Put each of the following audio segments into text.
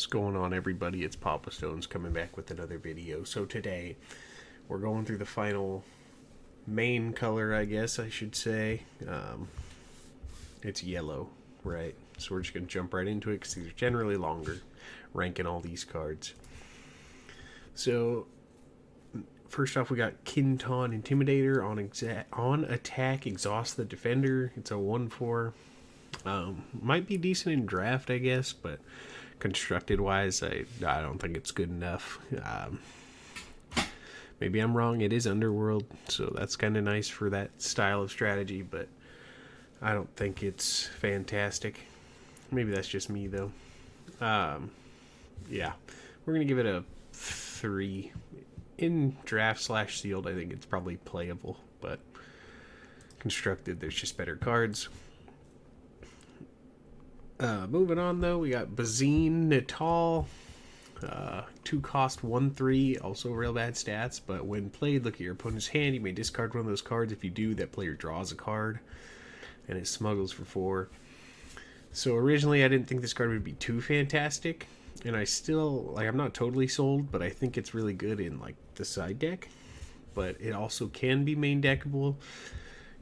What's going on, everybody? It's PapaStones coming back with another video. So today we're going through the final main color, I guess I should say. It's yellow, right? So we're just going to jump right into it because these are generally longer, ranking all these cards. So first off, we got Kinton Intimidator on attack, exhaust the defender. It's a 1/4. Might be decent in draft, I guess, but constructed wise, I don't think it's good enough. Maybe I'm wrong. It is Underworld, so that's kind of nice for that style of strategy, but I don't think it's fantastic. Maybe that's just me, though. Yeah, we're gonna give it a 3. In draft / sealed, I think it's probably playable, but constructed, there's just better cards. Moving on, though, we got Bazine Natal. 2 cost 1/3, also real bad stats, but when played, look at your opponent's hand. You may discard one of those cards. If you do, that player draws a card, and it smuggles for 4. So originally, I didn't think this card would be too fantastic, and I still, I'm not totally sold, but I think it's really good in, the side deck. But it also can be main deckable.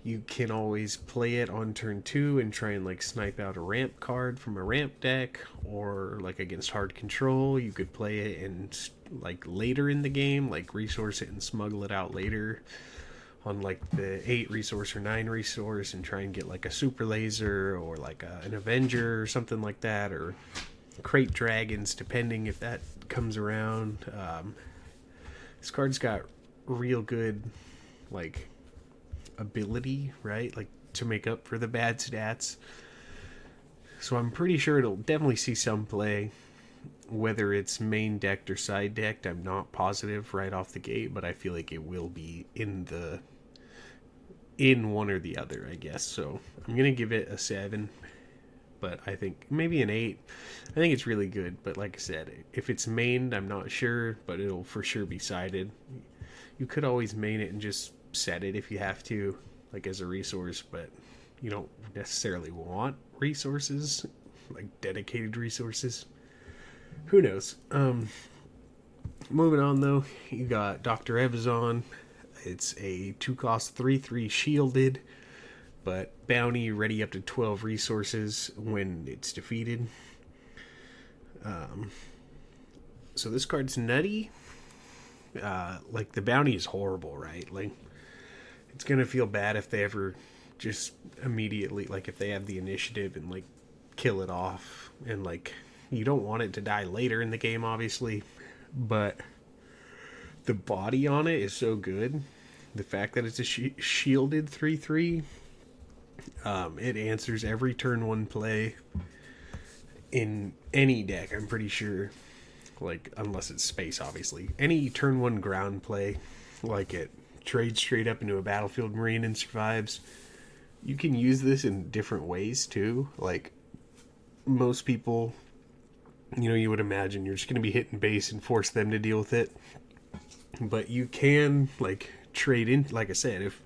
You can always play it on turn 2 and try and snipe out a ramp card from a ramp deck, or against hard control, you could play it and later in the game, resource it and smuggle it out later on the 8 resource or 9 resource and try and get a super laser or an Avenger or something like that, or crate dragons, depending if that comes around. This card's got real good ability, right, to make up for the bad stats. So I'm pretty sure it'll definitely see some play, whether it's main decked or side decked. I'm not positive right off the gate, but I feel like it will be in one or the other, I guess. So I'm gonna give it a 7, but I think maybe an 8. I think it's really good, but like I said, if it's mained, I'm not sure, but it'll for sure be sided. You could always main it and just set it if you have to, as a resource, but you don't necessarily want resources, dedicated resources. Who knows? Moving on, though, you got Dr. Evazon. It's a 2 cost 3/3 shielded, but bounty ready up to 12 resources when it's defeated. So this card's nutty. The bounty is horrible, right? It's gonna feel bad if they ever just immediately, if they have the initiative and kill it off, and you don't want it to die later in the game, obviously, but the body on it is so good. The fact that it's a shielded 3/3, it answers every turn 1 play in any deck, I'm pretty sure. Unless it's space, obviously. Any turn 1 ground play, it trades straight up into a battlefield marine and survives. You can use this in different ways too. Most people, you would imagine you're just going to be hitting base and force them to deal with it. But you can trade in, like I said, if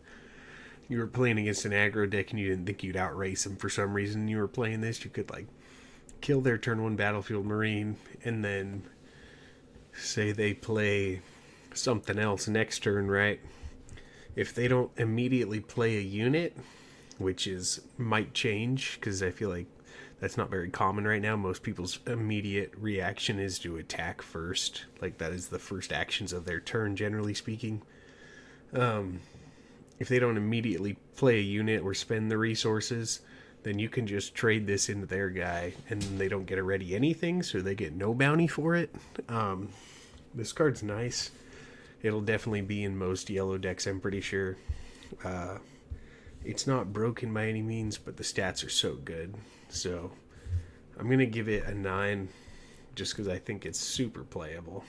you were playing against an aggro deck and you didn't think you'd outrace them for some reason, you were playing this, you could kill their turn 1 battlefield marine, and then say they play something else next turn, right? If they don't immediately play a unit, which might change, because I feel like that's not very common right now. Most people's immediate reaction is to attack first. That is the first actions of their turn, generally speaking. If they don't immediately play a unit or spend the resources, then you can just trade this into their guy, and they don't get a ready anything, so they get no bounty for it. This card's nice. It'll definitely be in most yellow decks, I'm pretty sure. It's not broken by any means, but the stats are so good. So I'm going to give it a 9, just because I think it's super playable.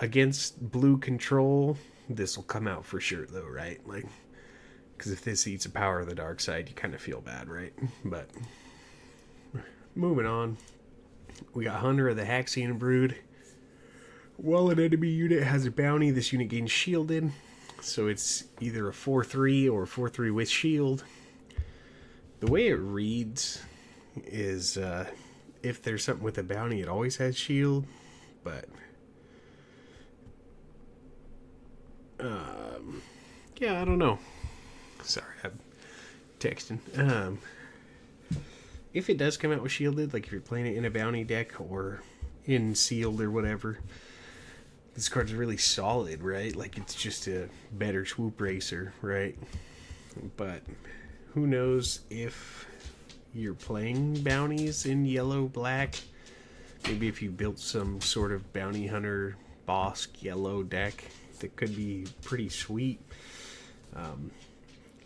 Against blue control, this will come out for sure, though, right? Because if this eats a power of the dark side, you kind of feel bad, right? But moving on, we got Hunter of the Haxian Brood. While an enemy unit has a bounty, this unit gains shielded. So it's either a 4/3 or a 4/3 with shield. The way it reads is if there's something with a bounty, it always has shield, but yeah, I don't know. Sorry, I'm texting. If it does come out with shielded, like if you're playing it in a bounty deck or in sealed or whatever, this card's really solid, right? Like it's just a better swoop racer, right? But who knows if you're playing bounties in yellow black. Maybe if you built some sort of bounty hunter Bosk yellow deck that could be pretty sweet.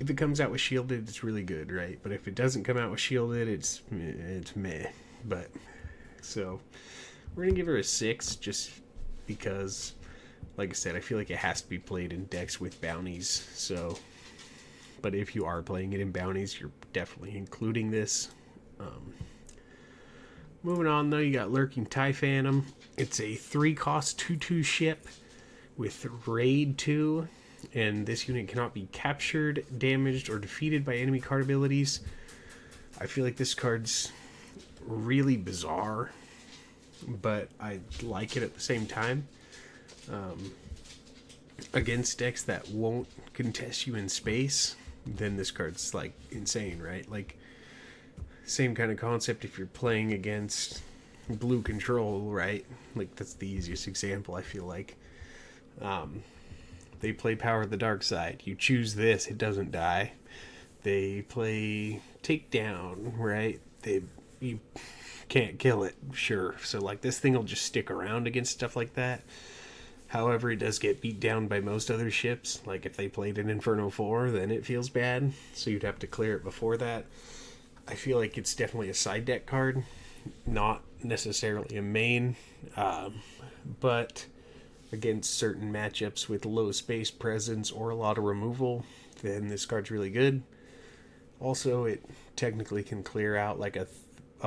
If it comes out with shielded, it's really good, right? But if it doesn't come out with shielded, it's meh. But so we're gonna give her a 6 just because, like I said, I feel like it has to be played in decks with bounties. So, but if you are playing it in bounties, you're definitely including this. Moving on though, you got Lurking TIE Phantom. It's a 3-cost 2/2 ship with Raid 2. And this unit cannot be captured, damaged, or defeated by enemy card abilities. I feel like this card's really bizarre, but I like it at the same time. Against decks that won't contest you in space, then this card's like insane, right? Like, same kind of concept if you're playing against blue control, right? Like, that's the easiest example, I feel like. They play Power of the Dark Side. You choose this, it doesn't die. They play Takedown, right? You can't kill it, sure. So like this thing will just stick around against stuff like that. However, it does get beat down by most other ships. Like if they played an Inferno 4, then it feels bad. So you'd have to clear it before that. I feel like it's definitely a side deck card, not necessarily a main. But against certain matchups with low space presence or a lot of removal, then this card's really good. Also, it technically can clear out like a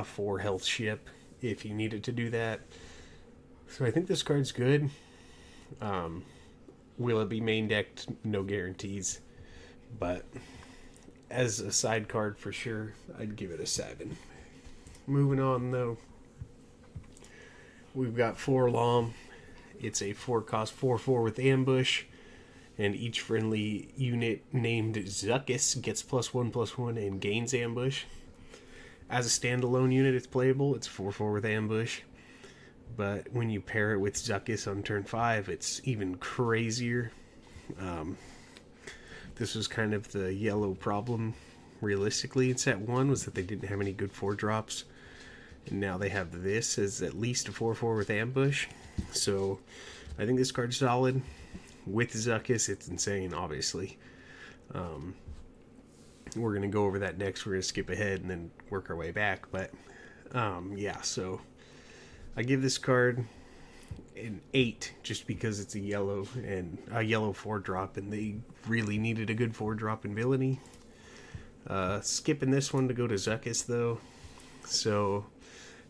4 health ship if you needed to do that. So I think this card's good. Will it be main decked? No guarantees. But as a side card for sure, I'd give it a 7. Moving on though, we've got Forlom. It's a 4-cost 4/4 with ambush, and each friendly unit named Zuckuss gets +1/+1 and gains ambush. As a standalone unit, it's playable. It's 4/4 with ambush, but when you pair it with Zuckuss on turn 5, it's even crazier. This was kind of the yellow problem, realistically, in set 1, was that they didn't have any good 4-drops. And now they have this as at least a 4/4 with ambush. So I think this card's solid. With Zuckuss, it's insane, obviously. We're going to go over that next. We're going to skip ahead and then work our way back. But yeah, so I give this card an 8 just because it's a yellow and a yellow 4-drop, and they really needed a good 4-drop in villainy. Skipping this one to go to Zuckuss though. So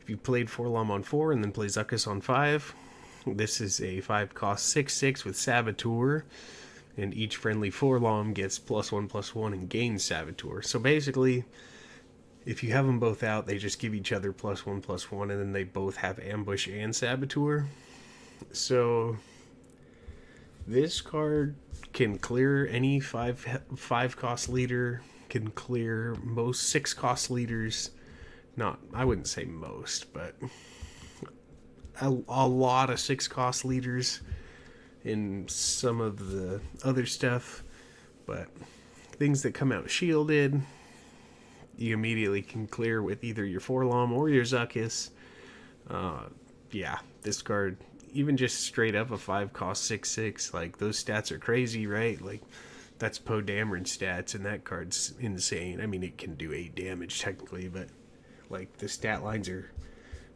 if you played Forlom on 4 and then play Zuckuss on 5, this is a 5-cost 6/6 with Saboteur, and each friendly Forlom gets +1/+1 and gains Saboteur. So basically, if you have them both out, they just give each other +1/+1, and then they both have ambush and Saboteur. So this card can clear any 5-cost leader, can clear most 6-cost leaders. Not, I wouldn't say most, but a lot of 6-cost leaders in some of the other stuff. But things that come out shielded, you immediately can clear with either your Forlom or your Zuckuss. Yeah, this card, even just straight up a 5-cost 6/6, like those stats are crazy, right? Like that's Poe Dameron stats, and that card's insane. I mean, it can do 8 damage technically, but like the stat lines are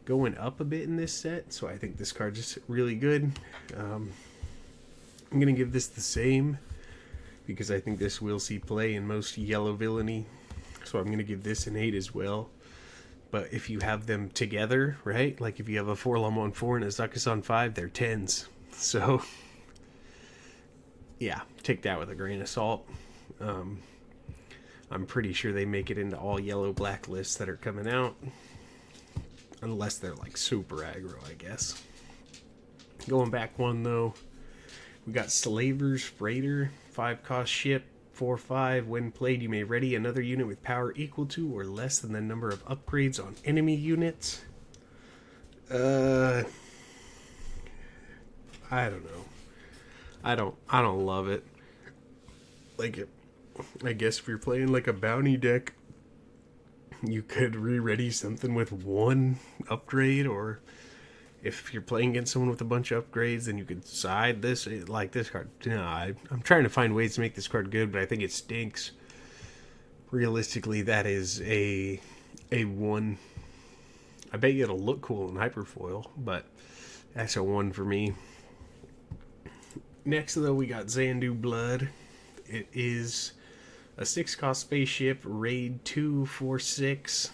going up a bit in this set, so I think this card is really good. I'm going to give this the same because I think this will see play in most yellow villainy, so I'm going to give this an 8 as well. But if you have them together, right, like if you have a Forlom on 4 and a Zuckuss on 5, they're 10s. So yeah, take that with a grain of salt. I'm pretty sure they make it into all yellow black lists that are coming out. unless they're like super aggro, I guess. Going back one though, we got Slaver's Freighter, 5 cost ship, 4/5. When played, you may ready another unit with power equal to or less than the number of upgrades on enemy units. I don't know. I don't love it. Like, I guess if you're playing like a bounty deck, you could re-ready something with 1 upgrade, or if you're playing against someone with a bunch of upgrades, then you could side this, like this card. I'm trying to find ways to make this card good, but I think it stinks. Realistically, that is a 1. I bet you it'll look cool in Hyperfoil, but that's a 1 for me. Next, though, we got Xandu Blood. It is a 6 cost spaceship, raid 2/4/6.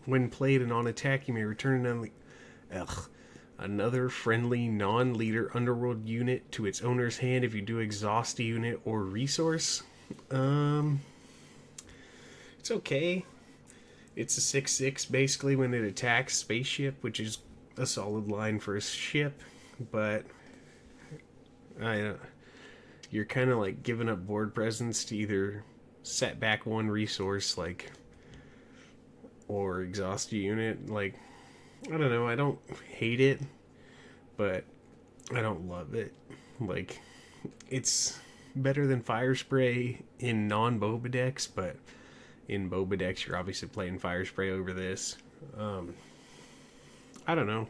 When played and on attack, you may return another friendly non-leader underworld unit to its owner's hand if you do exhaust a unit or resource. It's okay. It's a 6/6 basically when it attacks spaceship, which is a solid line for a ship, but you're kind of like giving up board presence to either set back 1 resource, like, or exhaust a unit. Like, I don't know. I don't hate it, but I don't love it. Like, it's better than Fire Spray in non-Boba decks, but in Boba decks, you're obviously playing Fire Spray over this. I don't know.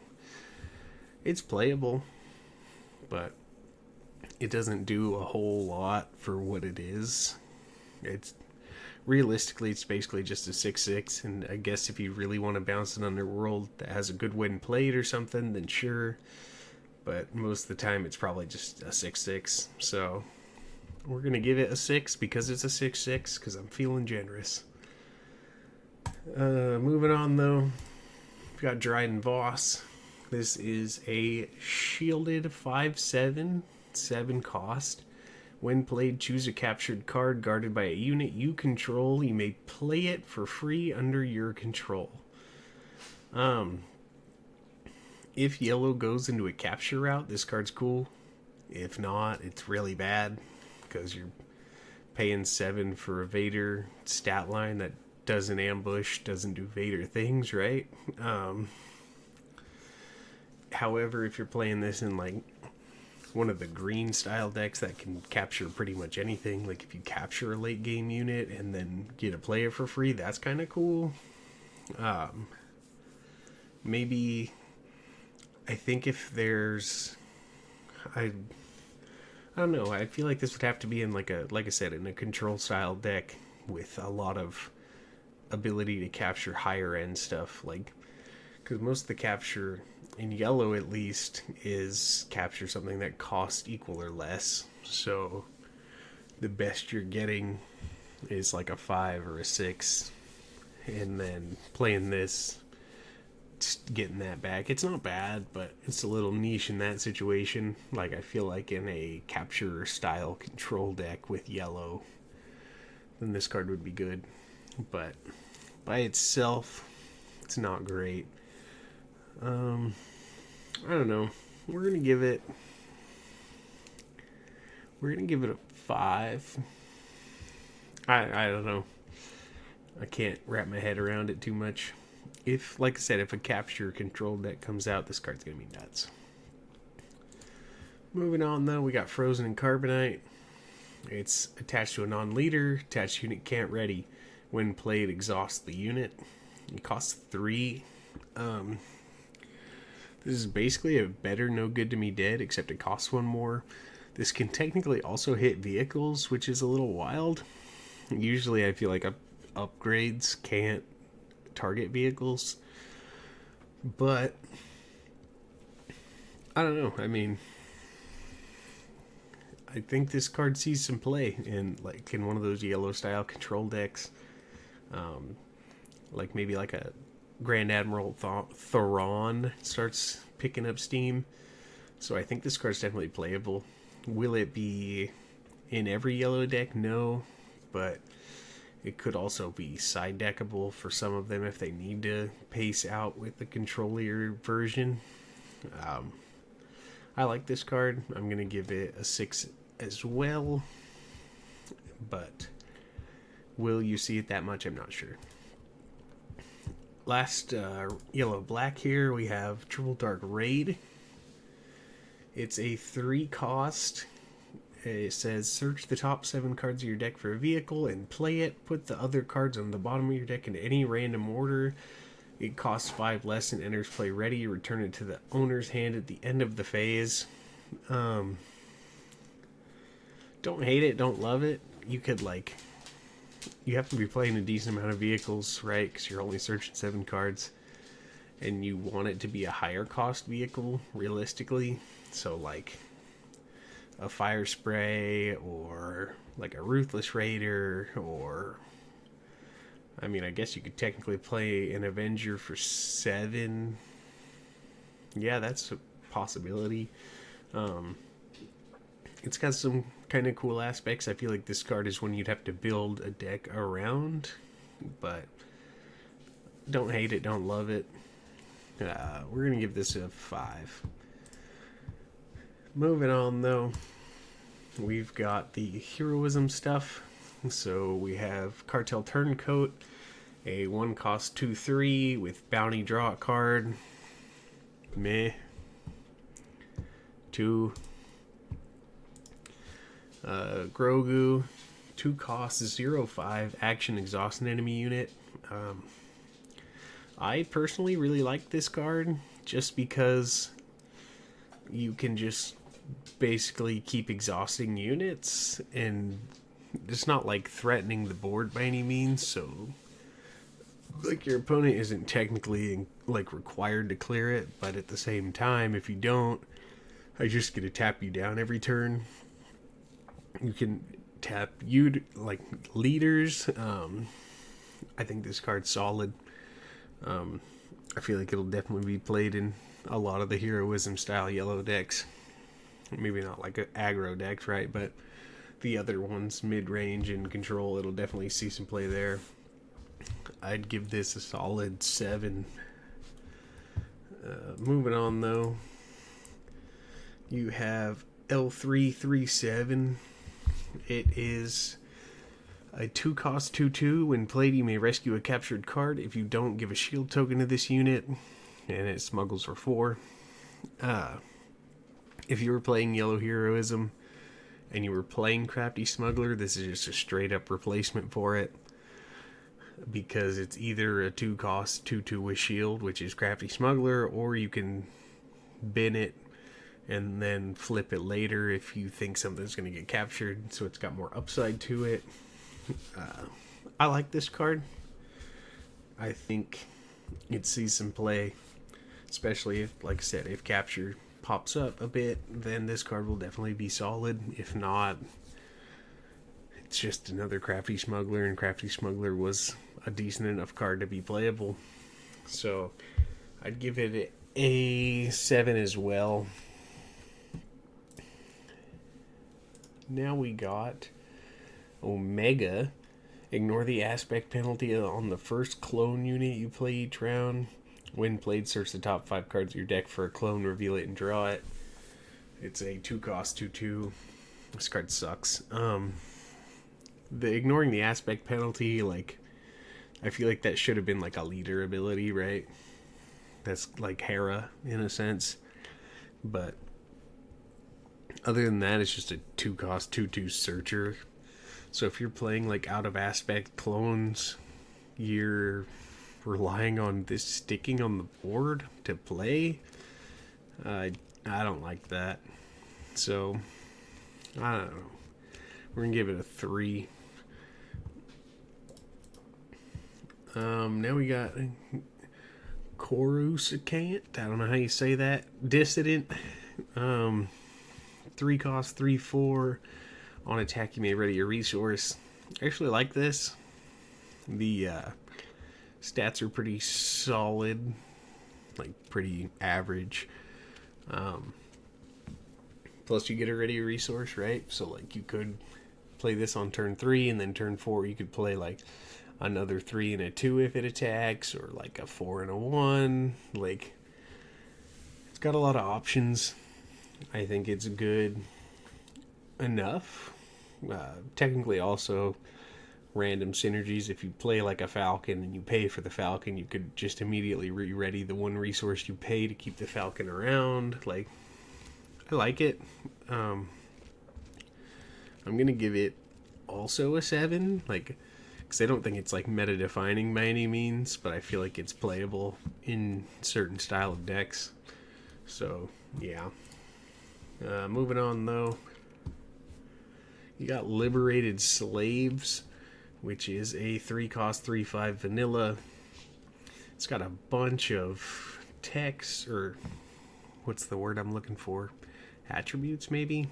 It's playable, but it doesn't do a whole lot for what it is. It's realistically, it's basically just a 6/6, and I guess if you really want to bounce an underworld that has a good when played or something, then sure. But most of the time, it's probably just a 6/6. So we're gonna give it a 6 because it's a 6/6, because I'm feeling generous. Moving on though, we've got Dryden Voss. This is a shielded 5/7, 7 cost. When played, choose a captured card guarded by a unit you control. You may play it for free under your control. If yellow goes into a capture route, this card's cool. If not, it's really bad, because you're paying 7 for a Vader stat line that doesn't ambush, doesn't do Vader things, right? However, if you're playing this in like one of the green style decks that can capture pretty much anything, like if you capture a late game unit and then get to play it for free, that's kind of cool. Maybe, I think if there's, I don't know, I feel like this would have to be in like I said, in a control style deck with a lot of ability to capture higher end stuff, like, because most of the capture in yellow at least is capture something that costs equal or less, so the best you're getting is like a 5 or a 6, and then playing this, getting that back, it's not bad, but it's a little niche in that situation. Like, I feel like in a capture style control deck with yellow, then this card would be good, but by itself, it's not great. I don't know. We're gonna give it a 5. I don't know. I can't wrap my head around it too much. If, like I said, if a capture control deck comes out, this card's gonna be nuts. Moving on though, we got Frozen and Carbonite. It's attached to a non-leader. Attached unit can't ready. When played, exhaust the unit. It costs 3. This is basically a better No Good to Me Dead, except it costs 1 more. This can technically also hit vehicles, which is a little wild. Usually I feel like upgrades can't target vehicles, but I don't know. I mean, I think this card sees some play in one of those yellow style control decks, like maybe like a Grand Admiral Thrawn starts picking up steam. So I think this card's definitely playable. Will it be in every yellow deck? No, but It could also be side deckable for some of them if they need to pace out with the controller version. Um, I like this card. I'm going to give it a 6 as well. But will you see it that much? I'm not sure. Last yellow black here, we have Triple Dark Raid. It's a 3 cost. It says search the top 7 cards of your deck for a vehicle and play it. Put the other cards on the bottom of your deck in any random order. It costs 5 less and enters play ready. Return it to the owner's hand at the end of the phase. Don't hate it, don't love it. You could you have to be playing a decent amount of vehicles, right? Because you're only searching 7 cards. And you want it to be a higher cost vehicle, realistically. So a Fire Spray or like a Ruthless Raider, or I mean, I guess you could technically play an Avenger for 7. Yeah, that's a possibility. It's got some kind of cool aspects. I feel like this card is one you'd have to build a deck around, but don't hate it, don't love it. We're gonna give this a 5. Moving on, though, we've got the heroism stuff. So we have Cartel Turncoat, a 1 cost 2/3 with bounty, draw a card. Meh. 2. Grogu, 2 costs 0/5 action exhaust an enemy unit. I personally really like this card just because you can just basically keep exhausting units, and it's not threatening the board by any means, so your opponent isn't technically required to clear it, but at the same time, if you don't, I just get to tap you down every turn. You can tap leaders. I think this card's solid. I feel like it'll definitely be played in a lot of the heroism style yellow decks. Maybe not aggro decks, right? But the other ones, mid-range and control, it'll definitely see some play there. I'd give this a solid 7. Moving on, though, you have L337. It is a 2 cost 2/2. When played, you may rescue a captured card. If you don't, give a shield token to this unit, and it smuggles for 4. If you were playing Yellow Heroism and you were playing Crafty Smuggler, this is just a straight up replacement for it, because it's either a 2 cost 2/2 with shield, which is Crafty Smuggler, or you can bin it and then flip it later if you think something's going to get captured, so it's got more upside to it. I like this card. I think it sees some play, especially if, like I said, if capture pops up a bit, then this card will definitely be solid. If not, it's just another Crafty Smuggler, and Crafty Smuggler was a decent enough card to be playable. So I'd give it a 7 as well. Now we got Omega. Ignore the aspect penalty on the first clone unit you play each round. When played, search the top 5 cards of your deck for a clone, reveal it, and draw it. It's a 2 cost 2/2. This card sucks. The ignoring the aspect penalty, I feel like that should have been a leader ability, right? That's like Hera in a sense. But other than that, it's just a 2 cost 2/2 searcher. So if you're playing out of aspect clones, you're relying on this sticking on the board to play. I don't like that. So I don't know. We're gonna give it a 3. Now we got Coruscant. I don't know how you say that. Dissident. 3 cost 3/4. On attack, you may ready a resource. I actually like this. The stats are pretty solid, pretty average. Plus, you get a ready resource, right? So, you could play this on turn 3, and then turn 4 you could play like another 3 and a 2 if it attacks, or like a 4 and a 1. Like, it's got a lot of options. I think it's good enough. Technically, also random synergies. If you play like a Falcon and you pay for the Falcon, you could just immediately re-ready the one resource you pay to keep the Falcon around. Like, I like it. I'm gonna give it also a 7, like, because I don't think it's like meta defining by any means, but I feel like it's playable in certain style of decks. So yeah. Moving on though, you got Liberated Slaves, which is a 3-cost 3/5 vanilla. It's got a bunch of techs, or what's the word I'm looking for? Attributes, maybe?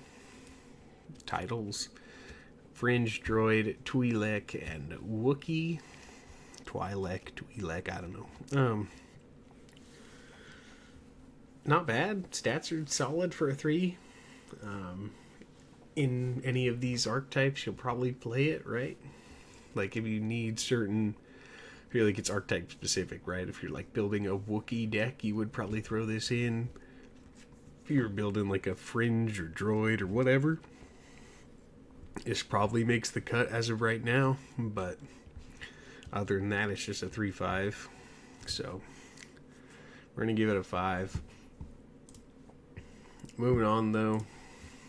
Titles. Fringe, Droid, Twi'lek, and Wookiee. Twi'lek, I don't know. Not bad. Stats are solid for a 3. In any of these archetypes, you'll probably play it, right? Like, if you need certain... I feel like it's archetype specific, right? If you're, like, building a Wookiee deck, you would probably throw this in. If you're building, like, a Fringe or Droid or whatever, this probably makes the cut as of right now. But other than that, it's just a 3/5. So, we're going to give it a 5. Moving on, though.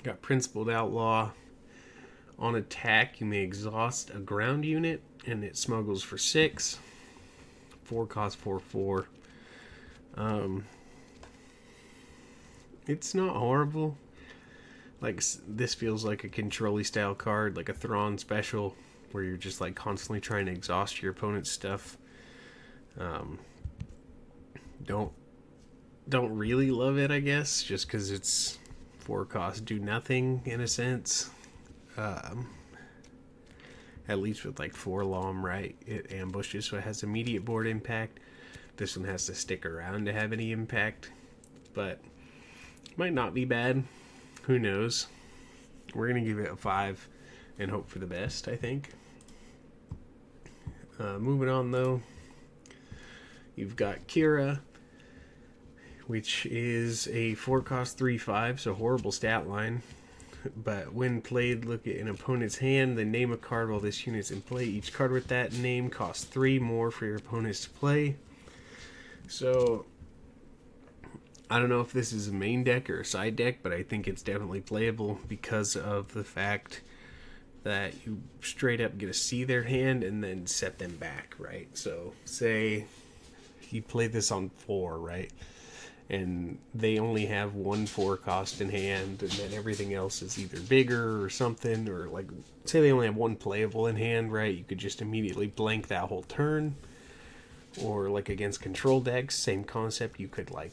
Got Principled Outlaw. On attack, you may exhaust a ground unit, and it smuggles for 6. 4-cost 4/4. It's not horrible. Like, this feels like a control-y style card, like a Thrawn special, where you're just like constantly trying to exhaust your opponent's stuff. Don't really love it, I guess, just because it's 4-cost do nothing in a sense. At least with like 4 LOM, right? It ambushes, so it has immediate board impact. This one has to stick around to have any impact, but might not be bad. Who knows? We're gonna give it a 5 and hope for the best, I think. Moving on though, you've got Kira, which is a 4-cost 3/5, so horrible stat line. But when played, look at an opponent's hand, then name a card while this unit's in play. Each card with that name costs 3 more for your opponents to play. So, I don't know if this is a main deck or a side deck, but I think it's definitely playable because of the fact that you straight up get to see their hand and then set them back, right? So, say you play this on 4, right? And they only have 1 4-cost in hand, and then everything else is either bigger or something, or like, say they only have 1 playable in hand, right? You could just immediately blank that whole turn. Or like against control decks, same concept. You could, like,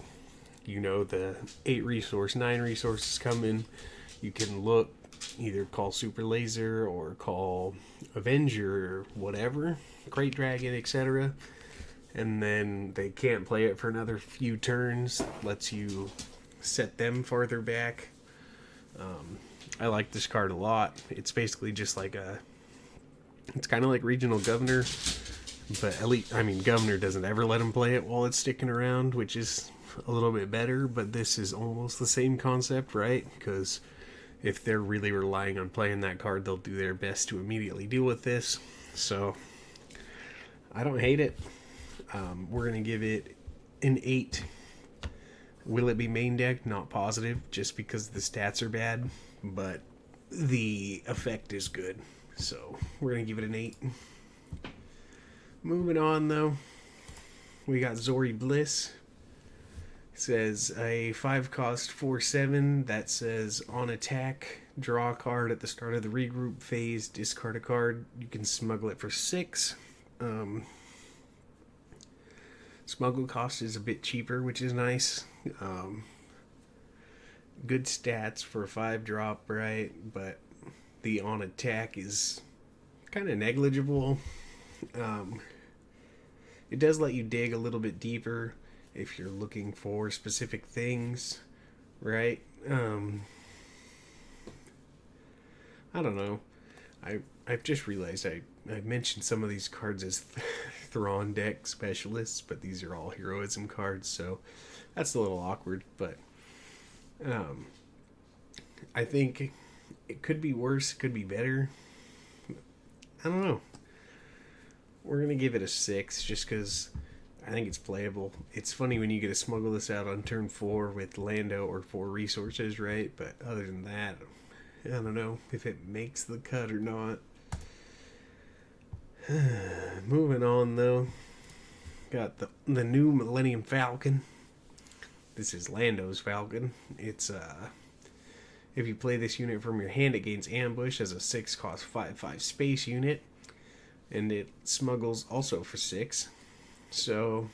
you know, the 8 resource, 9 resources coming. You can look, either call Super Laser or call Avenger or whatever, Great Dragon, etc. And then they can't play it for another few turns. Lets you set them farther back. I like this card a lot. It's basically just like it's kind of like Regional Governor, but at least, I mean, Governor doesn't ever let them play it while it's sticking around, which is a little bit better, but this is almost the same concept, right? Because if they're really relying on playing that card, they'll do their best to immediately deal with this. So, I don't hate it. We're going to give it an 8. Will it be main deck? Not positive, just because the stats are bad, but the effect is good. So we're going to give it an 8. Moving on, though, we got Zori Bliss. It says a 5-cost 4/7 that says on attack, draw a card at the start of the regroup phase, discard a card. You can smuggle it for 6. Smuggle cost is a bit cheaper, which is nice. Good stats for a 5-drop, right? But the on attack is kind of negligible. It does let you dig a little bit deeper if you're looking for specific things, right? I don't know. I've just realized I mentioned some of these cards as Thrawn deck specialists, but these are all heroism cards, so that's a little awkward. But um, I think it could be worse, it could be better. I don't know. We're gonna give it a 6 just because I think it's playable. It's funny when you get to smuggle this out on turn 4 with Lando or 4 resources, right? But other than that, I don't know if it makes the cut or not. Moving on though, got the new Millennium Falcon. This is Lando's Falcon. It's if you play this unit from your hand, it gains ambush as a 6 cost 5/5 space unit, and it smuggles also for 6. So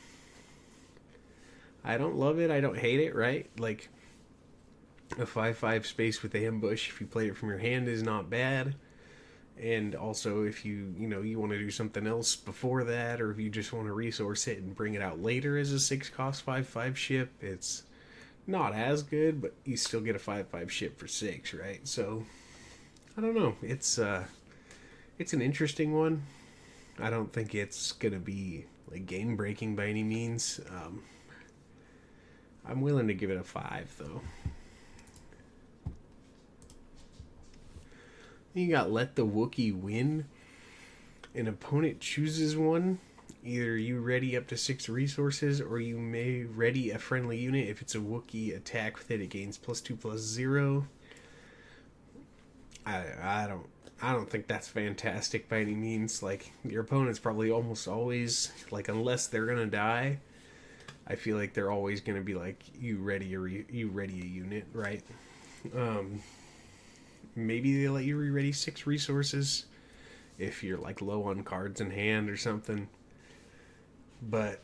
I don't love it, I don't hate it, right? Like a 5/5 space with ambush, if you play it from your hand, is not bad. And also if you want to do something else before that, or if you just want to resource it and bring it out later as a 6 cost 5/5 ship, it's not as good, but you still get a 5/5 ship for 6, right? So I don't know, it's an interesting one. I don't think it's gonna be like game breaking by any means. I'm willing to give it a 5 though. You got Let the Wookiee Win. An opponent chooses one. Either you ready up to 6 resources, or you may ready a friendly unit. If it's a Wookiee, attack with it, it gains +2/+0. I don't think that's fantastic by any means. Like, your opponent's probably almost always, like, unless they're gonna die, I feel like they're always gonna be like, you ready a unit, right? Maybe they let you re-ready 6 resources if you're like low on cards in hand or something. But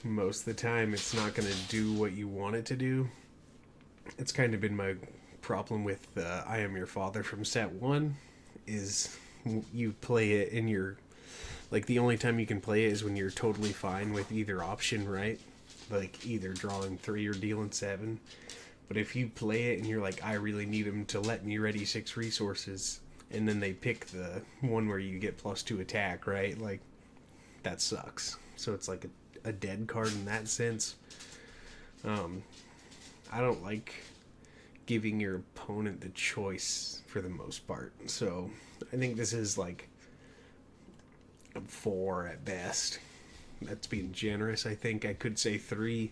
most of the time it's not going to do what you want it to do. It's kind of been my problem with I Am Your Father from set 1, is you play it and you're like, the only time you can play it is when you're totally fine with either option, right? Like either drawing 3 or dealing 7. But if you play it and you're like, I really need them to let me ready 6 resources, and then they pick the one where you get +2 attack, right? Like, that sucks. So it's like a dead card in that sense. I don't like giving your opponent the choice for the most part. So I think this is like a 4 at best. That's being generous. I think I could say 3.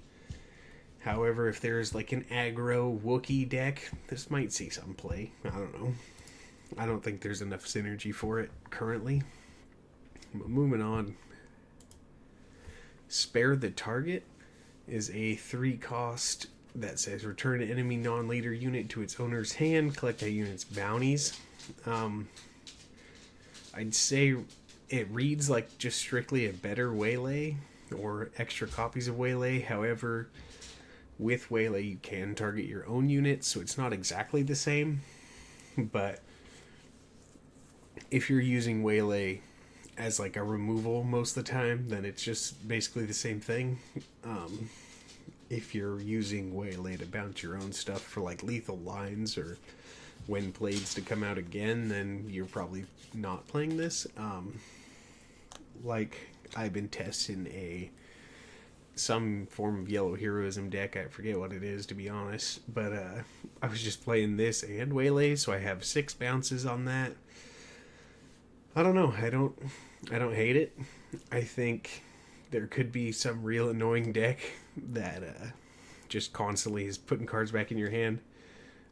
However, if there's like an aggro Wookiee deck, this might see some play. I don't know. I don't think there's enough synergy for it currently. But moving on. Spare the Target is a 3 cost that says return an enemy non-leader unit to its owner's hand. Collect that unit's bounties. I'd say it reads like just strictly a better Waylay or extra copies of Waylay. However, with Waylay you can target your own units, so it's not exactly the same. But if you're using Waylay as like a removal most of the time, then it's just basically the same thing. If you're using Waylay to bounce your own stuff for like lethal lines or Wind Blades to come out again, then you're probably not playing this. Like, I've been testing some form of yellow heroism deck. I forget what it is, to be honest, but I was just playing this and Waylay, so I have 6 bounces on that. I don't know. I don't hate it. I think there could be some real annoying deck that just constantly is putting cards back in your hand.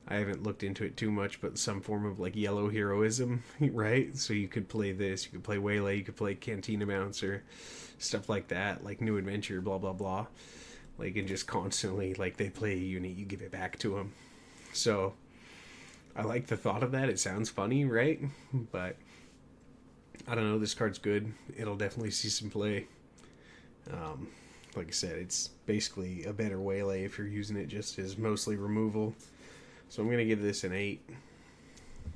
I haven't looked into it too much, but some form of like yellow heroism, right? So you could play this, you could play Waylay, you could play Cantina Bouncer, stuff like that, like New Adventure, blah blah blah. Like, and just constantly, like, they play a unit, you give it back to them. So I like the thought of that. It sounds funny, right? But I don't know, this card's good. It'll definitely see some play. Like I said, it's basically a better Waylay if you're using it just as mostly removal. So I'm going to give this an 8.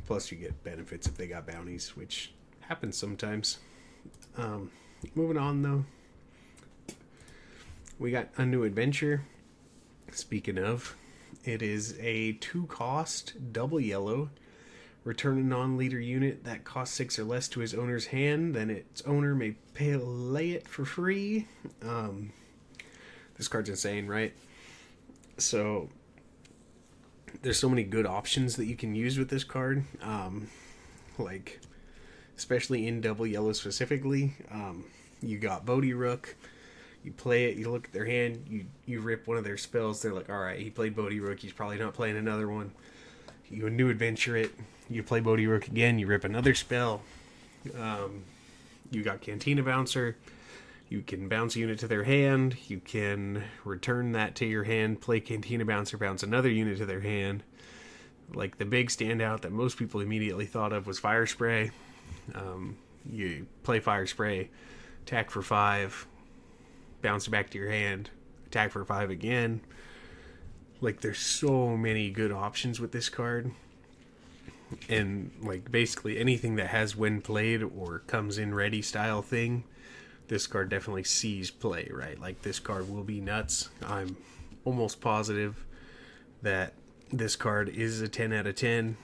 Plus you get benefits if they got bounties, which happens sometimes. Moving on though. We got a New Adventure. Speaking of, it is a 2 cost, double yellow. Return a non-leader unit that costs 6 or less to his owner's hand, then its owner may play it for free. This card's insane, right? So there's so many good options that you can use with this card. Like, especially in double yellow specifically. You got Bodhi Rook. You play it, you look at their hand, you rip one of their spells. They're like, alright, he played Bodhi Rook, he's probably not playing another one. You new adventure it, you play Bodhi Rook again, you rip another spell. You got Cantina Bouncer. You can bounce a unit to their hand. You can return that to your hand, play Cantina Bouncer, bounce another unit to their hand. Like, the big standout that most people immediately thought of was Fire Spray. You play Fire Spray, attack for 5, bounce it back to your hand, attack for 5 again. Like, there's so many good options with this card. And, like, basically anything that has when played or comes in ready style thing, this card definitely sees play, right? Like, this card will be nuts. I'm almost positive that this card is a 10 out of 10.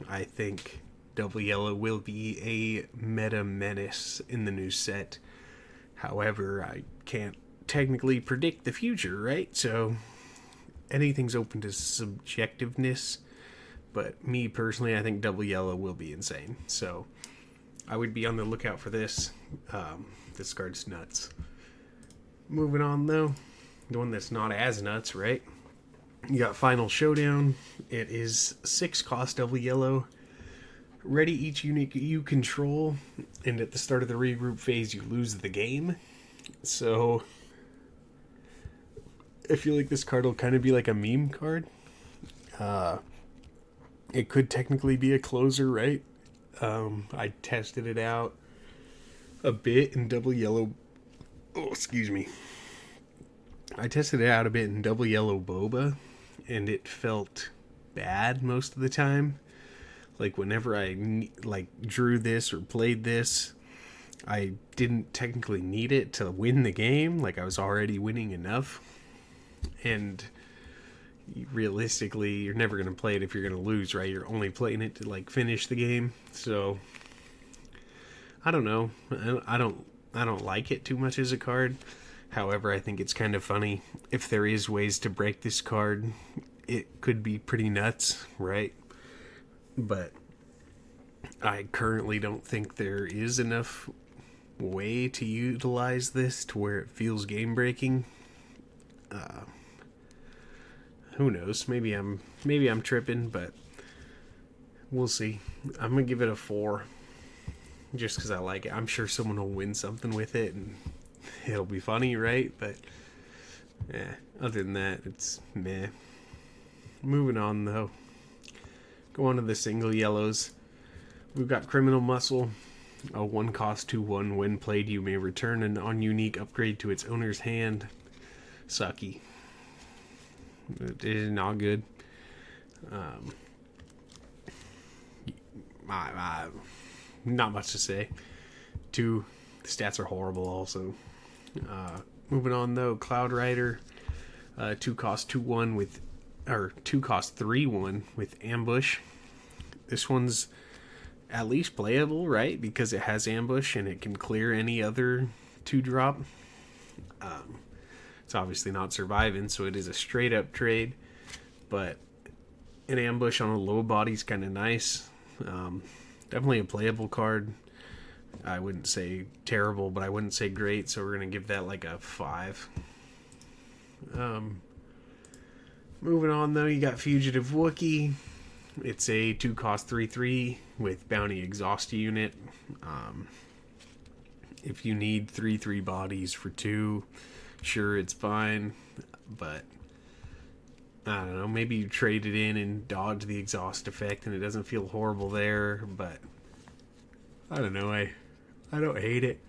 I think double yellow will be a meta menace in the new set. However, I can't technically predict the future, right? So anything's open to subjectiveness. But me personally, I think double yellow will be insane. So I would be on the lookout for this. This card's nuts. Moving on, though. The one that's not as nuts, right? You got Final Showdown. It is 6 cost double yellow. Ready each unit you control. And at the start of the regroup phase, you lose the game. So I feel like this card will kind of be like a meme card. It could technically be a closer, right? I tested it out a bit in double yellow. Oh, excuse me. I tested it out a bit in double yellow boba, and it felt bad most of the time. Like, whenever I drew this or played this, I didn't technically need it to win the game. Like, I was already winning enough. And realistically, you're never going to play it if you're going to lose, right? You're only playing it to, like, finish the game. So I don't know. I don't like it too much as a card. However, I think it's kind of funny. If there is ways to break this card, it could be pretty nuts, right? But I currently don't think there is enough way to utilize this to where it feels game breaking. Who knows? Maybe I'm tripping, but we'll see. I'm gonna give it a 4, just because I like it. I'm sure someone will win something with it, and it'll be funny, right? But yeah, other than that, it's meh. Moving on, though. Go on to the single yellows. We've got Criminal Muscle. A 1 cost 2/1. When played, you may return an ununique upgrade to its owner's hand. Sucky. It is not good. Not much to say. 2, the stats are horrible also. Moving on, though, Cloud Rider. 2 cost 2/1 with, or 2 cost 3/1 with Ambush. This one's at least playable, right? Because it has Ambush and it can clear any other 2-drop. It's obviously not surviving, so it is a straight up trade. But an Ambush on a low body is kind of nice. Definitely a playable card. I wouldn't say terrible, but I wouldn't say great, so we're going to give that like a 5. Moving on, though, you got Fugitive Wookiee. It's a 2 cost 3/3 with Bounty Exhaust unit. If you need 3/3 bodies for 2, sure, it's fine, but I don't know, maybe you trade it in and dodge the exhaust effect and it doesn't feel horrible there, but I don't know, I don't hate it.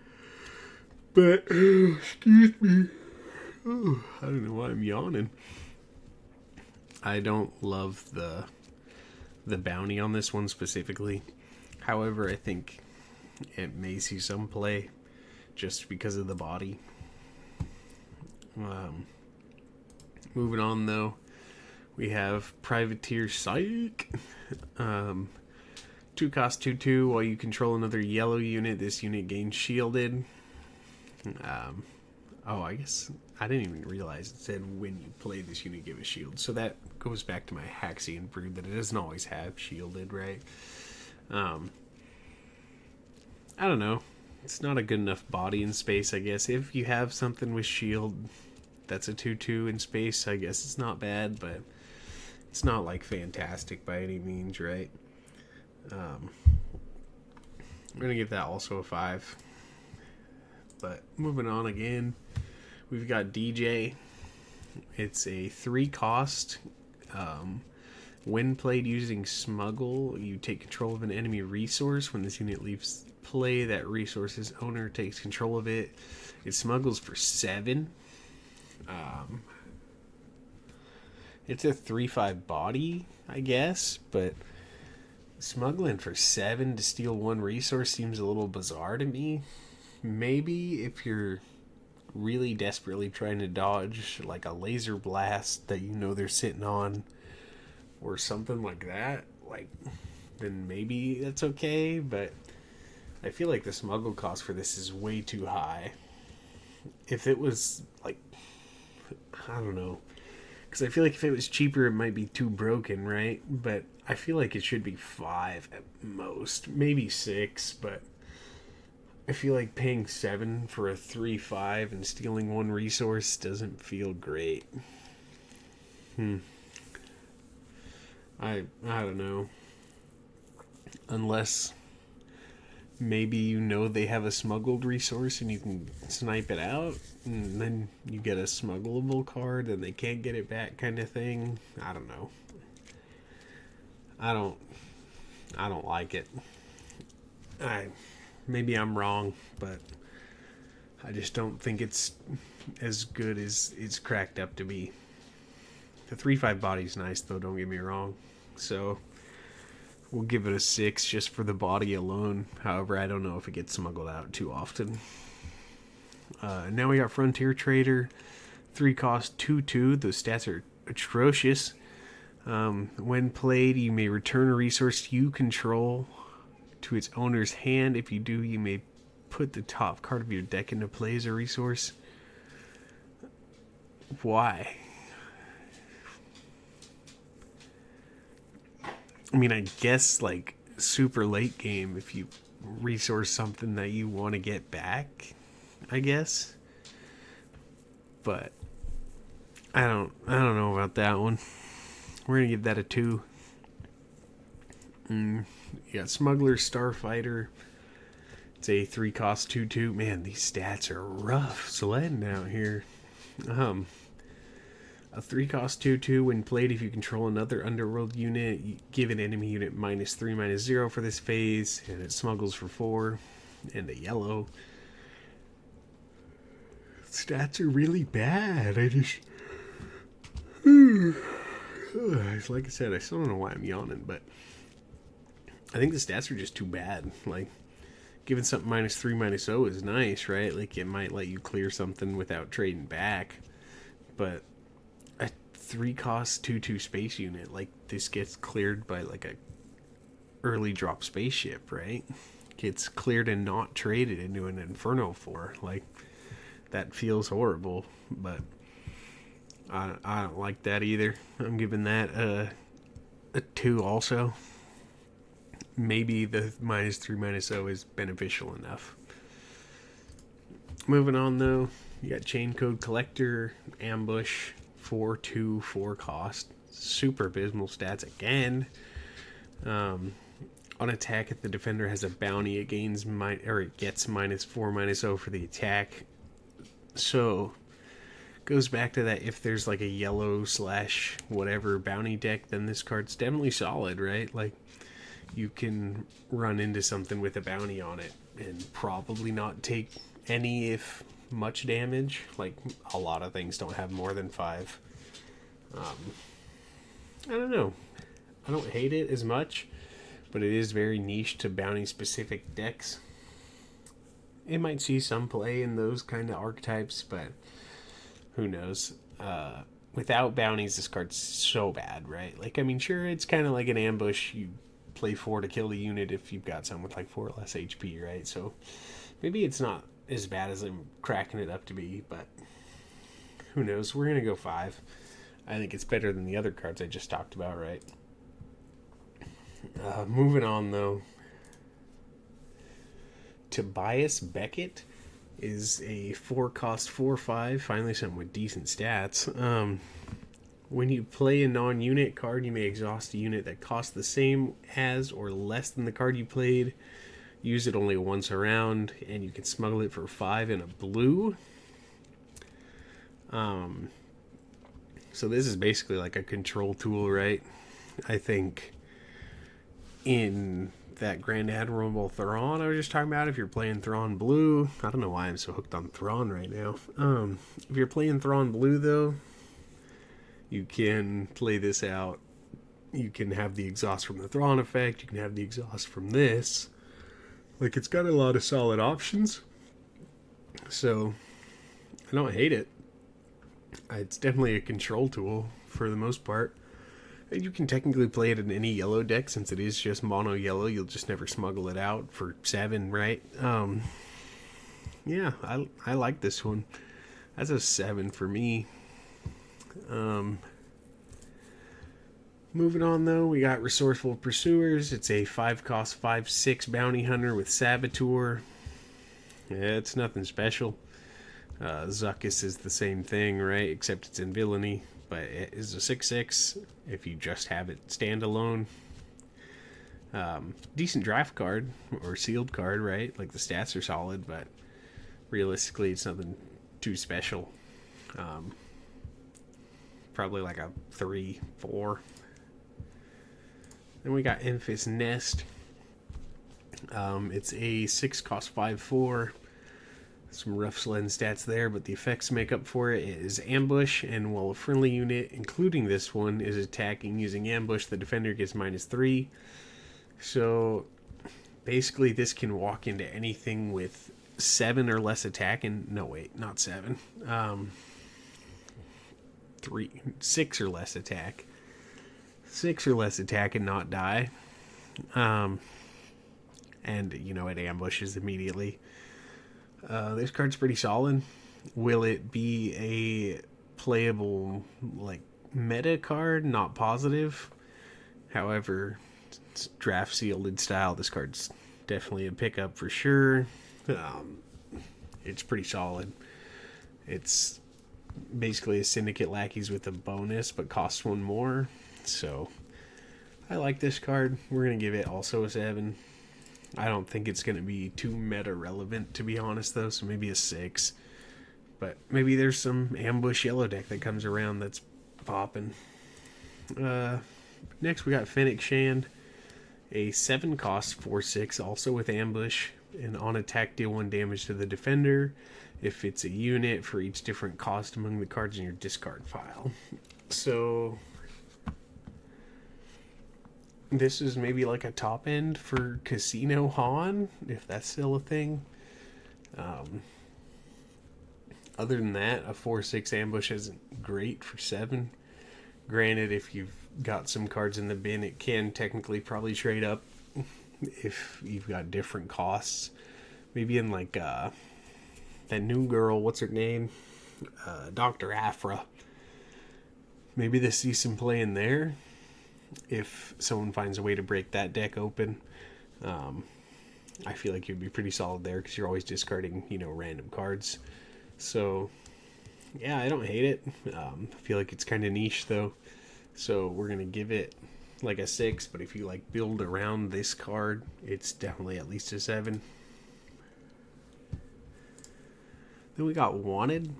But excuse me. I don't know why I'm yawning. I don't love the bounty on this one specifically. However, I think it may see some play just because of the body. Moving on, though, we have Privateer Psych. 2 cost 2/2. While you control another yellow unit, this unit gains shielded. I guess I didn't even realize it said when you play this unit, give a shield. So that goes back to my Haxian Brood that it doesn't always have shielded, right? I don't know. It's not a good enough body in space, I guess. If you have something with shield that's a 2/2 in space, I guess it's not bad, but it's not like fantastic by any means, right? I'm gonna give that also a 5. But moving on again, we've got DJ. It's a 3 cost. When played using Smuggle, you take control of an enemy resource. When this unit leaves play, that resource's owner takes control of it. It smuggles for 7. It's a 3/5 body, I guess, but smuggling for 7 to steal 1 resource seems a little bizarre to me. Maybe if you're really desperately trying to dodge like a laser blast that you know they're sitting on or something like that, like, then maybe that's okay, but I feel like the smuggle cost for this is way too high. If it was like, I don't know, because I feel like if it was cheaper it might be too broken, right? But I feel like it should be 5 at most, maybe 6, but I feel like paying 7 for a 3/5 and stealing 1 resource doesn't feel great. I don't know. Unless maybe you know they have a smuggled resource and you can snipe it out, and then you get a smuggleable card and they can't get it back, kind of thing. I don't know. I don't like it. Maybe I'm wrong, but I just don't think it's as good as it's cracked up to be. The 3/5 body's nice though, don't get me wrong. So we'll give it a 6 just for the body alone. However, I don't know if it gets smuggled out too often. Now we got Frontier Trader. 3 cost 2/2. Those stats are atrocious. When played, you may return a resource you control to its owner's hand. If you do, you may put the top card of your deck into play as a resource. Why? I mean, I guess like super late game, if you resource something that you want to get back, I guess. But I don't know about that one. We're gonna give that a 2. You got Smuggler Starfighter. It's a 3 cost 2/2. Man, these stats are rough sledding out here. A 3 cost 2/2. When played, if you control another underworld unit, you give an enemy unit -3/-0 for this phase, and it smuggles for 4 and a yellow. Stats are really bad. Like I said, I still don't know why I'm yawning, but I think the stats are just too bad. Like, giving something -3/-0 is nice, right? Like, it might let you clear something without trading back. But a 3 cost 2/2 space unit, like, this gets cleared by like a early drop spaceship, right? Gets cleared and not traded into an Inferno 4. Like, that feels horrible, but I don't like that either. I'm giving that a 2 also. Maybe the -3/-0 is beneficial enough. Moving on though, you got Chain Code Collector, Ambush, 4/2, 4 cost. Super abysmal stats again. On attack, if the defender has a bounty, it gains it gets -4/-0 for the attack. So goes back to that, if there's like a yellow / whatever bounty deck, then this card's definitely solid, right? Like, you can run into something with a bounty on it and probably not take any, if much, damage. Like, a lot of things don't have more than 5. I don't know. I don't hate it as much, but it is very niche to bounty specific decks. It might see some play in those kind of archetypes, but who knows? Without bounties, this card's so bad, right? Like, I mean, sure, it's kind of like an ambush. You play 4 to kill the unit if you've got something with like 4 or less HP, right? So maybe it's not as bad as I'm cracking it up to be, but who knows? We're going to go 5. I think it's better than the other cards I just talked about, right? Moving on, though. Tobias Beckett is a 4-cost 4/5. Finally, something with decent stats. When you play a non-unit card, you may exhaust a unit that costs the same as or less than the card you played. Use it only once around, and you can smuggle it for 5 in a blue. So this is basically like a control tool, right? I think in that Grand Admiral Thrawn I was just talking about, if you're playing Thrawn Blue, I don't know why I'm so hooked on Thrawn right now. If you're playing Thrawn Blue, though, you can play this out. You can have the exhaust from the Thrawn effect. You can have the exhaust from this. Like, it's got a lot of solid options. So, I don't hate it. It's definitely a control tool for the most part. You can technically play it in any yellow deck, since it is just mono yellow. You'll just never smuggle it out for 7, right? Yeah, I like this one. That's a 7 for me. Moving on, though, we got Resourceful Pursuers. It's a 5-cost 5/6 bounty hunter with Saboteur. Yeah, it's nothing special. Zuckuss is the same thing, right? Except it's in villainy, but it is a 6/6 if you just have it standalone. Decent draft card or sealed card, right? Like, the stats are solid, but realistically, it's nothing too special. Probably like a 3/4. Then we got Enfys Nest. It's a 6-cost 5/4. Some rough sled stats there, but the effects make up for it. It is ambush, and while a friendly unit, including this one, is attacking using ambush, the defender gets -3. So basically, this can walk into anything with 7 or less attack, and no, wait, not 7. 6 or less attack. 6 or less attack and not die. And, you know, it ambushes immediately. This card's pretty solid. Will it be a playable, like, meta card? Not positive. However, it's draft sealed in style. This card's definitely a pickup for sure. It's pretty solid. It's basically a Syndicate Lackeys with a bonus, but costs 1 more. So, I like this card. We're going to give it also a 7. I don't think it's going to be too meta relevant, to be honest, though, so maybe a 6. But maybe there's some ambush yellow deck that comes around that's popping. Next, we got Fennec Shand, a 7-cost 4/6, also with ambush, and on attack, deal 1 damage to the defender if it's a unit for each different cost among the cards in your discard pile. So this is maybe like a top end for Casino Han, if that's still a thing. Other than that, a 4/6 ambush isn't great for 7. Granted, if you've got some cards in the bin, it can technically probably trade up if you've got different costs. Maybe in like that new girl, what's her name? Dr. Aphra. Maybe this sees some play in there if someone finds a way to break that deck open. I feel like you'd be pretty solid there because you're always discarding, you know, random cards. So, yeah, I don't hate it. I feel like it's kind of niche, though. So we're going to give it like a 6, but if you like build around this card, it's definitely at least a 7. Then we got Wanted.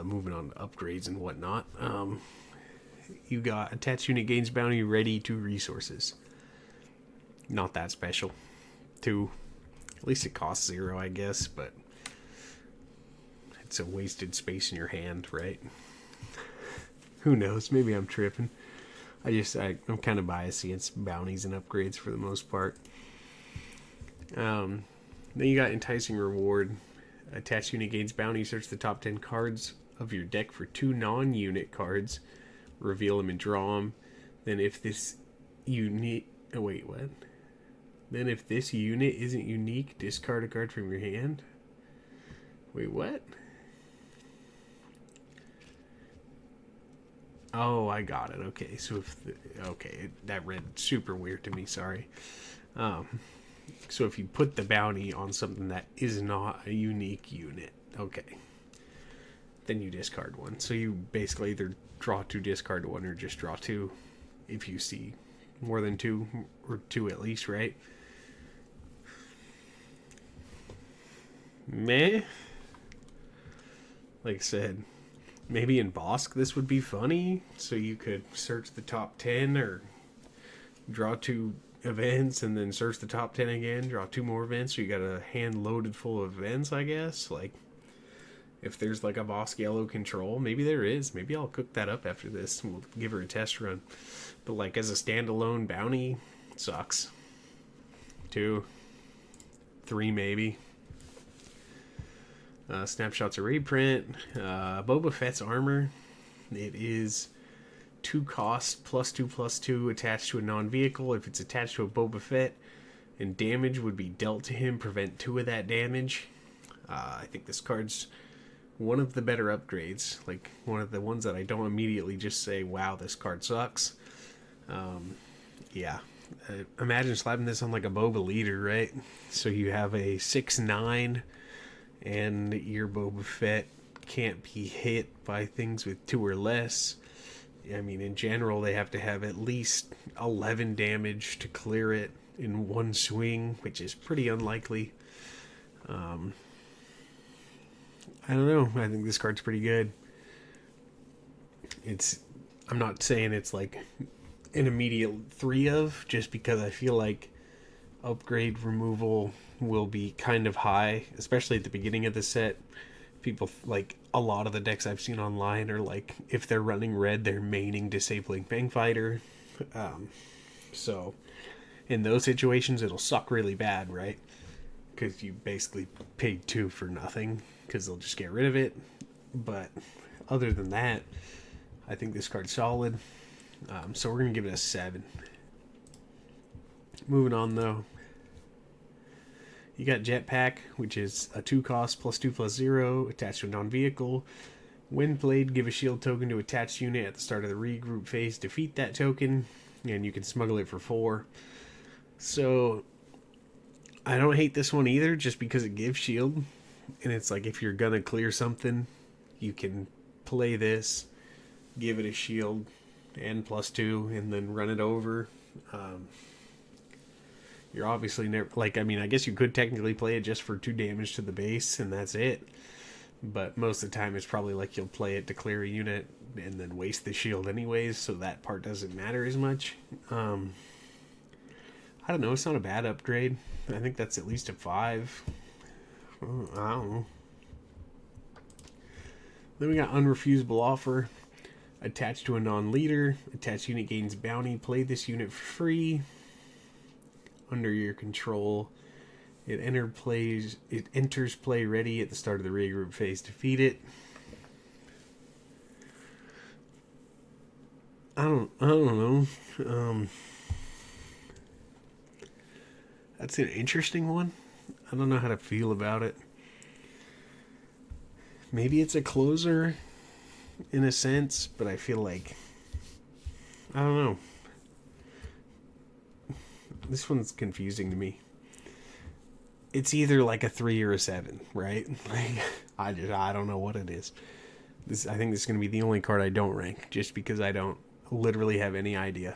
Moving on to upgrades and whatnot. You got attached unit gains bounty ready 2 resources. Not that special. 2. At least it costs 0, I guess, but it's a wasted space in your hand, right? Who knows? Maybe I'm tripping. I'm kind of biased against bounties and upgrades for the most part. Then you got Enticing Reward. Attached unit gains bounty. Search the top 10 cards of your deck for 2 non-unit cards. Reveal them and draw them. Then if this unique. Oh, wait, what? Then if this unit isn't unique, discard a card from your hand. Wait, what? Oh, I got it. Okay, so that read super weird to me. Sorry. So if you put the bounty on something that is not a unique unit, okay, then you discard one. So you basically either draw two, discard one, or just draw two if you see more than two, or two at least, right? Meh. Like I said, maybe in Bosk this would be funny, so you could search the top 10 or draw two events and then search the top 10 again, draw two more events, so you got a hand loaded full of events, I guess. Like, if there's like a Bosk Yellow control, maybe there is. Maybe I'll cook that up after this and we'll give her a test run. But like as a standalone bounty, it sucks. 2, 3 maybe. Snapshots of reprint. Boba Fett's armor. It is 2 cost, +2/+2, attached to a non-vehicle. If it's attached to a Boba Fett, and damage would be dealt to him, prevent 2 of that damage. I think this card's one of the better upgrades. Like, one of the ones that I don't immediately just say, wow, this card sucks. Yeah. Imagine slapping this on like a Boba leader, right? So you have a 6/9, and your Boba Fett can't be hit by things with 2 or less. I mean, in general, they have to have at least 11 damage to clear it in one swing, which is pretty unlikely. I don't know. I think this card's pretty good. I'm not saying it's like an immediate 3 of, just because I feel like upgrade removal will be kind of high, especially at the beginning of the set. People, like, a lot of the decks I've seen online are like, if they're running red, they're maining Disabling Fang Fighter. So in those situations, it'll suck really bad, right? Because you basically paid 2 for nothing, because they'll just get rid of it. But other than that, I think this card's solid. So we're going to give it a 7. Moving on, though. You got Jetpack, which is a 2 cost, +2/+0, attached to a non-vehicle. When played, give a shield token to attached unit at the start of the regroup phase. Defeat that token, and you can smuggle it for 4. So, I don't hate this one either, just because it gives shield. And it's like, if you're gonna clear something, you can play this, give it a shield, and +2, and then run it over. You're obviously never, like, I mean, I guess you could technically play it just for 2 damage to the base, and that's it. But most of the time, it's probably like you'll play it to clear a unit and then waste the shield anyways, so that part doesn't matter as much. I don't know, it's not a bad upgrade. I think that's at least a 5. I don't know. Then we got Unrefusable Offer. Attached to a non-leader. Attached unit gains bounty. Play this unit for free. Under your control. It enters play ready at the start of the regroup phase. Defeat it. I don't know. That's an interesting one. I don't know how to feel about it. Maybe it's a closer in a sense, but I feel like, I don't know. This one's confusing to me. It's either like a 3 or a 7, right? Like, I don't know what it is. I think this is going to be the only card I don't rank, just because I don't literally have any idea.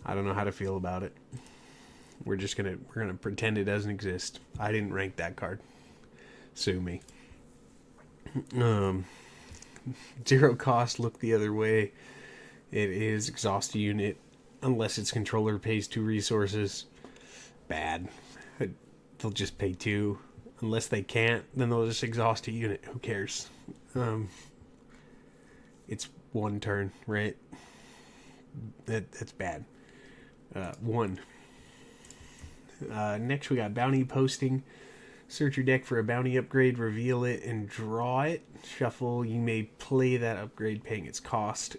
I don't know how to feel about it. We're gonna pretend it doesn't exist. I didn't rank that card. Sue me. 0 cost, look the other way. It is exhaust a unit unless its controller pays 2 resources. Bad. They'll just pay 2. Unless they can't, then they'll just exhaust a unit. Who cares? It's 1 turn, right? That's bad. 1. Next we got bounty posting. Search your deck for a bounty upgrade, reveal it, and draw it. Shuffle. You may play that upgrade paying its cost.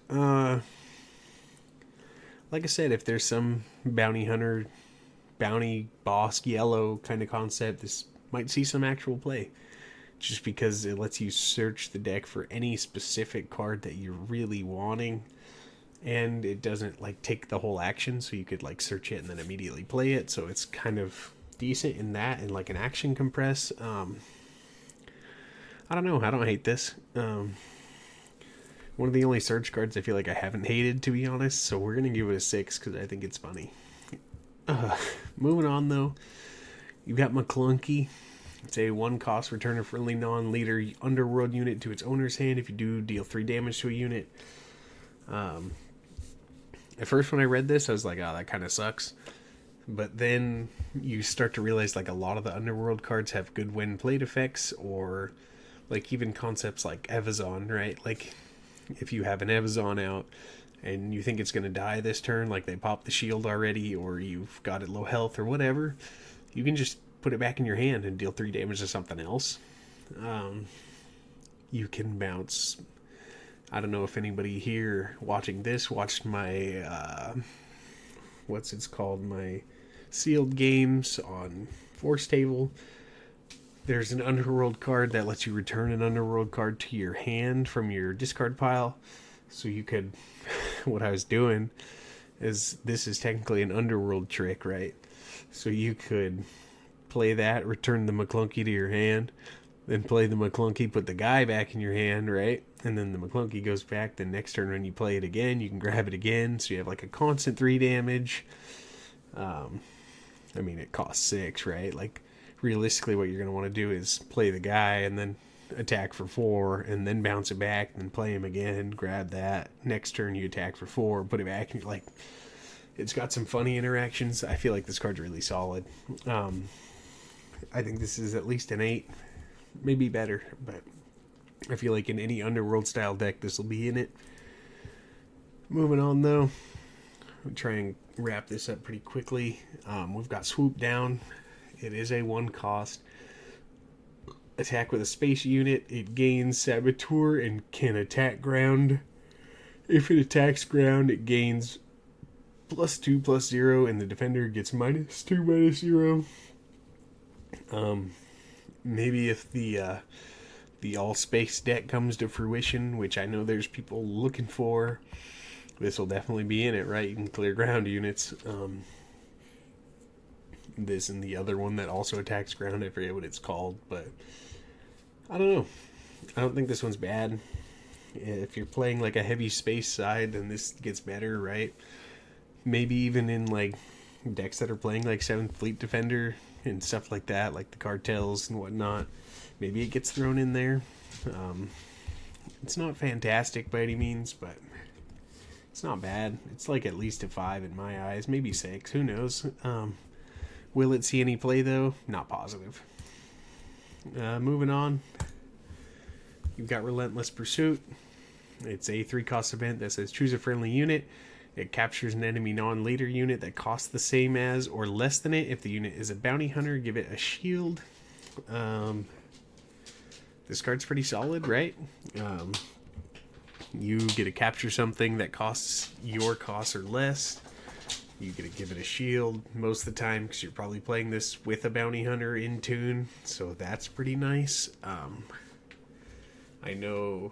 like I said, if there's some bounty hunter, bounty boss yellow kind of concept, this might see some actual play. Just because it lets you search the deck for any specific card that you're really wanting, and it doesn't like take the whole action, so you could like search it and then immediately play it. So it's kind of decent in that, and like an action compress. I don't know. I don't hate this. One of the only search cards I feel like I haven't hated, to be honest. So we're gonna give it a 6 because I think it's funny. Moving on though, you've got McClunky. It's a 1-cost, return a friendly non-leader underworld unit to its owner's hand. If you do, deal 3 damage to a unit. At first when I read this, I was like, oh, that kind of sucks. But then you start to realize like a lot of the underworld cards have good when played effects, or like even concepts like Evazon, right? Like if you have an Evazon out and you think it's going to die this turn, like they popped the shield already, or you've got it low health or whatever, you can just put it back in your hand and deal 3 damage to something else. You can bounce. I don't know if anybody here watching this watched my what's it's called, my sealed games on Force Table. There's an underworld card that lets you return an underworld card to your hand from your discard pile. So you could, what I was doing is, this is technically an underworld trick, right? So you could play that, return the McClunky to your hand, then play the McClunky, put the guy back in your hand, right? And then the McClunky goes back. The next turn when you play it again, you can grab it again. So you have like a constant 3 damage. I mean, it costs 6, right? Like, realistically, what you're going to want to do is play the guy and then attack for 4, and then bounce it back, and then play him again, grab that. Next turn, you attack for 4, put it back, and like, it's got some funny interactions. I feel like this card's really solid. I think this is at least an 8, maybe better, but I feel like in any underworld style deck, this will be in it. Moving on though, I'll try and wrap this up pretty quickly. We've got Swoop Down. It is a 1-cost. Attack with a space unit. It gains Saboteur and can attack ground. If it attacks ground, it gains +2/+0, and the defender gets -2/-0. Maybe if the all space deck comes to fruition, which I know there's people looking for, this will definitely be in it, right? You can clear ground units. This and the other one that also attacks ground, I forget what it's called, but I don't know. I don't think this one's bad. If you're playing like a heavy space side, then this gets better, right? Maybe even in like decks that are playing like 7th Fleet Defender and stuff like that, like the cartels and whatnot, maybe it gets thrown in there. It's not fantastic by any means, but it's not bad. It's like at least a 5 in my eyes, maybe 6, who knows. Will it see any play though? Not positive. Moving on, you've got Relentless Pursuit. It's a 3-cost event that says choose a friendly unit. It captures an enemy non-leader unit that costs the same as or less than it. If the unit is a bounty hunter, give it a shield. This card's pretty solid, right? You get to capture something that costs your cost or less. You get to give it a shield most of the time because you're probably playing this with a bounty hunter in tune. So that's pretty nice. I know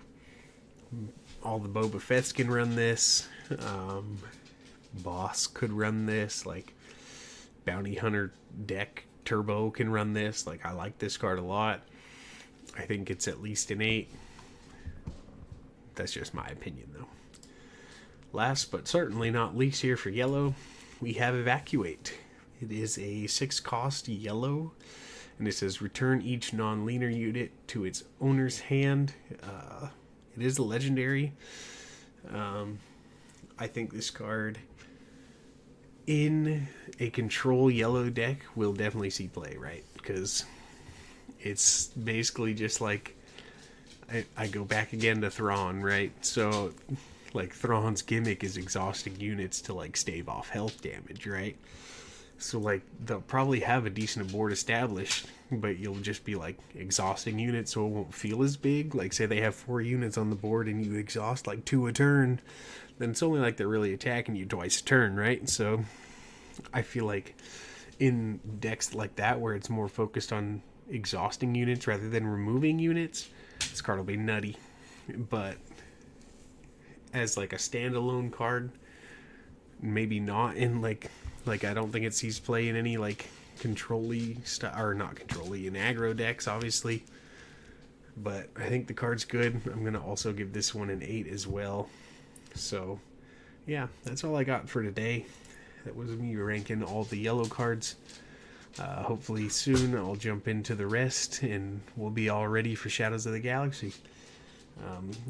all the Boba Fett's can run this. Boss could run this. Like, Bounty Hunter deck Turbo can run this. Like, I like this card a lot. I think it's at least an 8. That's just my opinion, though. Last but certainly not least here for yellow, we have Evacuate. It is a 6-cost yellow, and it says return each non-leader unit to its owner's hand. It is a legendary. I think this card in a control yellow deck will definitely see play, right? Because it's basically just like, I go back again to Thrawn, right? So, like, Thrawn's gimmick is exhausting units to, like, stave off health damage, right? So like they'll probably have a decent board established, but you'll just be like exhausting units, so it won't feel as big. Like say they have 4 units on the board and you exhaust like 2 a turn, then it's only like they're really attacking you twice a turn, right? So I feel like in decks like that where it's more focused on exhausting units rather than removing units, this card will be nutty. But as like a standalone card, maybe not in like I don't think it sees play in any like control-y or not control-y in aggro decks, obviously. But I think the card's good. I'm gonna also give this one an 8 as well. So yeah, that's all I got for today. That was me ranking all the yellow cards. Hopefully soon I'll jump into the rest and we'll be all ready for Shadows of the Galaxy.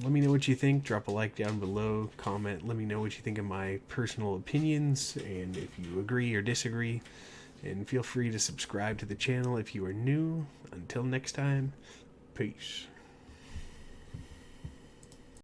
Let me know what you think. Drop a like down below. Comment. Let me know what you think of my personal opinions and if you agree or disagree. And feel free to subscribe to the channel if you are new. Until next time, peace.